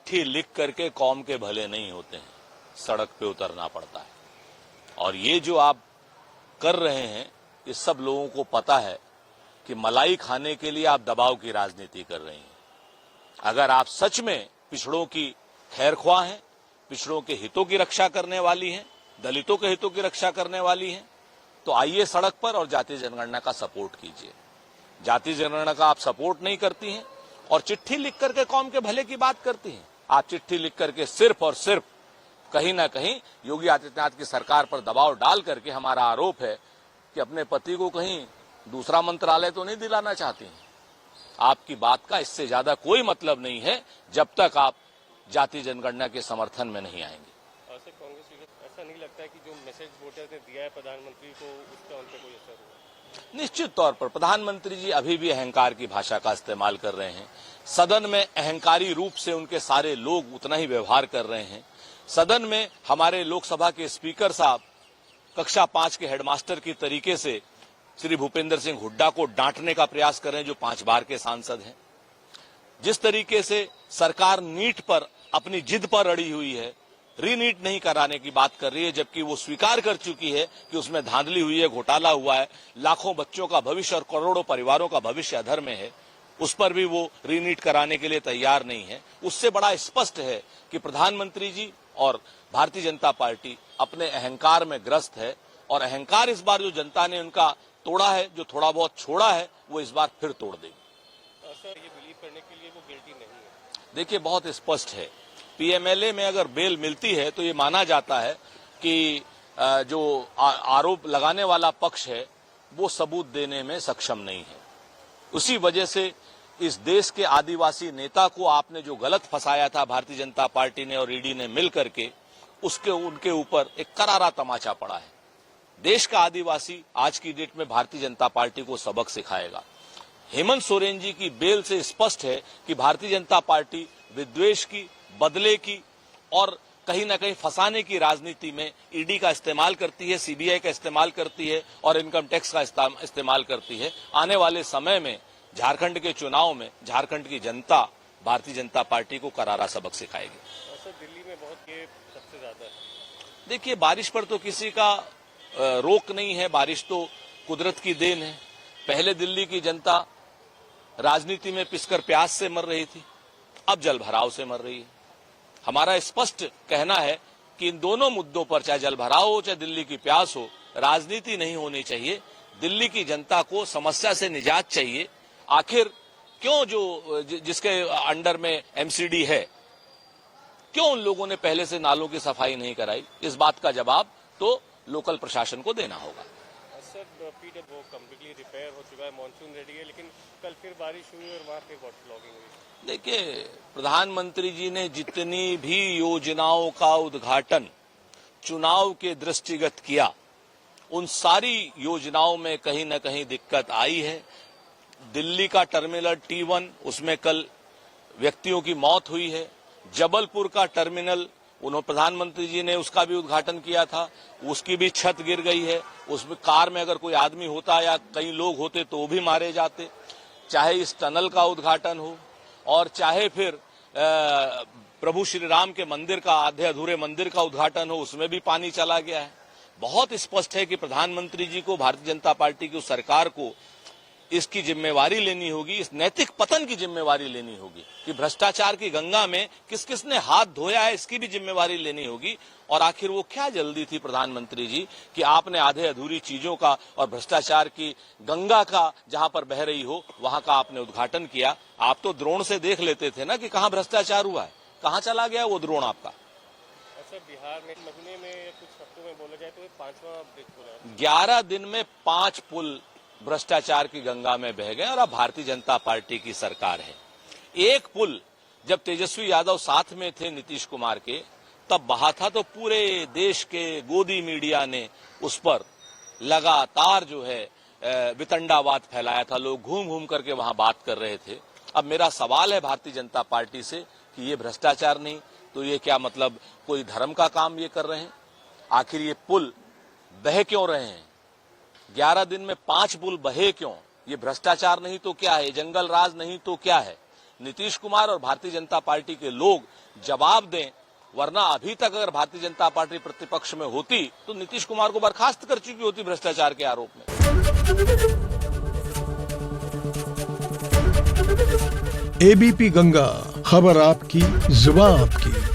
चिट्ठी लिख करके कौम के भले नहीं होते हैं, सड़क पे उतरना पड़ता है। और ये जो आप कर रहे हैं, ये सब लोगों को पता है कि मलाई खाने के लिए आप दबाव की राजनीति कर रहे हैं। अगर आप सच में पिछड़ों की खैरख्वाह हैं, पिछड़ों के हितों की रक्षा करने वाली हैं, दलितों के हितों की रक्षा करने वाली हैं, तो आइए सड़क पर और जातीय जनगणना का सपोर्ट कीजिए। जातीय जनगणना का आप सपोर्ट नहीं करती हैं और चिट्ठी लिख करके कौम के भले की बात करती हैं। आप चिट्ठी लिख करके सिर्फ और सिर्फ कहीं ना कहीं योगी आदित्यनाथ की सरकार पर दबाव डाल करके, हमारा आरोप है कि अपने पति को कहीं दूसरा मंत्रालय तो नहीं दिलाना चाहती हैं। आपकी बात का इससे ज्यादा कोई मतलब नहीं है जब तक आप जातीय जनगणना के समर्थन में नहीं आएंगे। कांग्रेस ऐसा नहीं लगता है कि जो मैसेज वोटर्स ने दिया है प्रधानमंत्री को, उसका उन पर कोई असर हुआ? निश्चित तौर पर प्रधानमंत्री जी अभी भी अहंकार की भाषा का इस्तेमाल कर रहे हैं। सदन में अहंकारी रूप से उनके सारे लोग उतना ही व्यवहार कर रहे हैं। सदन में हमारे लोकसभा के स्पीकर साहब कक्षा 5 के हेडमास्टर की तरीके से श्री भूपेंद्र सिंह हुड्डा को डांटने का प्रयास कर रहे हैं, जो 5 बार के सांसद हैं। जिस तरीके से सरकार नीट पर अपनी जिद पर अड़ी हुई है, रीनीट नहीं कराने की बात कर रही है, जबकि वो स्वीकार कर चुकी है कि उसमें धांधली हुई है, घोटाला हुआ है, लाखों बच्चों का भविष्य और करोड़ों परिवारों का भविष्य अधर में है, उस पर भी वो रीनीट कराने के लिए तैयार नहीं है। उससे बड़ा स्पष्ट है कि प्रधानमंत्री जी और भारतीय जनता पार्टी अपने अहंकार में ग्रस्त है और अहंकार इस बार जो जनता ने उनका तोड़ा है, जो थोड़ा बहुत छोड़ा है, वो इस बार फिर तोड़ देगी। सर, ये बिलीव करने के लिए वो गिल्टी नहीं है? देखिए, बहुत स्पष्ट है। पीएमएलए में अगर बेल मिलती है तो ये माना जाता है कि जो आरोप लगाने वाला पक्ष है वो सबूत देने में सक्षम नहीं है। उसी वजह से इस देश के आदिवासी नेता को आपने जो गलत फंसाया था भारतीय जनता पार्टी ने और ईडी ने मिल करके, उनके ऊपर एक करारा तमाचा पड़ा है। देश का आदिवासी आज की डेट में भारतीय जनता पार्टी को सबक सिखाएगा। हेमंत सोरेन जी की बेल से स्पष्ट है कि भारतीय जनता पार्टी विद्वेष की, बदले की और कहीं ना कहीं फंसाने की राजनीति में ईडी का इस्तेमाल करती है, सीबीआई का इस्तेमाल करती है और इनकम टैक्स का इस्तेमाल करती है। आने वाले समय में झारखंड के चुनाव में झारखंड की जनता भारतीय जनता पार्टी को करारा सबक सिखाएगी। सर, दिल्ली में बहुत ये सबसे ज्यादा है। देखिए, बारिश पर तो किसी का रोक नहीं है, बारिश तो कुदरत की देन है। पहले दिल्ली की जनता राजनीति में पिसकर प्यास से मर रही थी, अब जल भराव से मर रही है। हमारा स्पष्ट कहना है कि इन दोनों मुद्दों पर, चाहे जल भराव हो चाहे दिल्ली की प्यास हो, राजनीति नहीं होनी चाहिए। दिल्ली की जनता को समस्या से निजात चाहिए। आखिर क्यों जिसके अंडर में एमसीडी है, क्यों उन लोगों ने पहले से नालों की सफाई नहीं कराई? इस बात का जवाब तो लोकल प्रशासन को देना होगा। सर, वो कंप्लीटली रिपेयर हो चुका है, मानसून रेडी है, लेकिन कल फिर बारिश हुई और वहां फिर वाटर लॉगिंग हुई। देखिए, प्रधानमंत्री जी ने जितनी भी योजनाओं का उद्घाटन चुनाव के दृष्टिगत किया, उन सारी योजनाओं में कहीं न कहीं दिक्कत आई है। दिल्ली का टर्मिनल T1, उसमें कल व्यक्तियों की मौत हुई है। जबलपुर का टर्मिनल प्रधानमंत्री जी ने उसका भी उद्घाटन किया था, उसकी भी छत गिर गई है। उसमें कार में अगर कोई आदमी होता या कई लोग होते तो वो भी मारे जाते। चाहे इस टनल का उद्घाटन हो और चाहे फिर प्रभु श्री राम के मंदिर का, आधे अधूरे मंदिर का उद्घाटन हो, उसमें भी पानी चला गया है। बहुत स्पष्ट है कि प्रधानमंत्री जी को, भारतीय जनता पार्टी की सरकार को इसकी जिम्मेवारी लेनी होगी, इस नैतिक पतन की जिम्मेवारी लेनी होगी कि भ्रष्टाचार की गंगा में किस किस ने हाथ धोया है, इसकी भी जिम्मेवारी लेनी होगी। और आखिर वो क्या जल्दी थी प्रधानमंत्री जी कि आपने आधे अधूरी चीजों का और भ्रष्टाचार की गंगा का, जहां पर बह रही हो, वहां का आपने उद्घाटन किया। आप तो द्रोण से देख लेते थे ना कि कहां भ्रष्टाचार हुआ है, कहां चला गया वो द्रोण आपका। अच्छा, बिहार में महीने में कुछ हफ्तों में बोला जाए तो 5वां ब्रिज खुला, 11 दिन में 5 पुल भ्रष्टाचार की गंगा में बह गए और अब भारतीय जनता पार्टी की सरकार है। एक पुल जब तेजस्वी यादव साथ में थे नीतीश कुमार के, तब बहा था तो पूरे देश के गोदी मीडिया ने उस पर लगातार जो है वितंडावाद फैलाया था। लोग घूम घूम करके वहां बात कर रहे थे। अब मेरा सवाल है भारतीय जनता पार्टी से कि ये भ्रष्टाचार नहीं तो ये क्या मतलब कोई धर्म का काम ये कर रहे हैं? आखिर ये पुल बह क्यों रहे हैं? 11 दिन में 5 पुल बहे क्यों? ये भ्रष्टाचार नहीं तो क्या है? जंगल राज नहीं तो क्या है? नीतीश कुमार और भारतीय जनता पार्टी के लोग जवाब दें, वरना अभी तक अगर भारतीय जनता पार्टी प्रतिपक्ष में होती तो नीतीश कुमार को बर्खास्त कर चुकी होती भ्रष्टाचार के आरोप में। एबीपी गंगा, खबर आपकी, जुबान आपकी।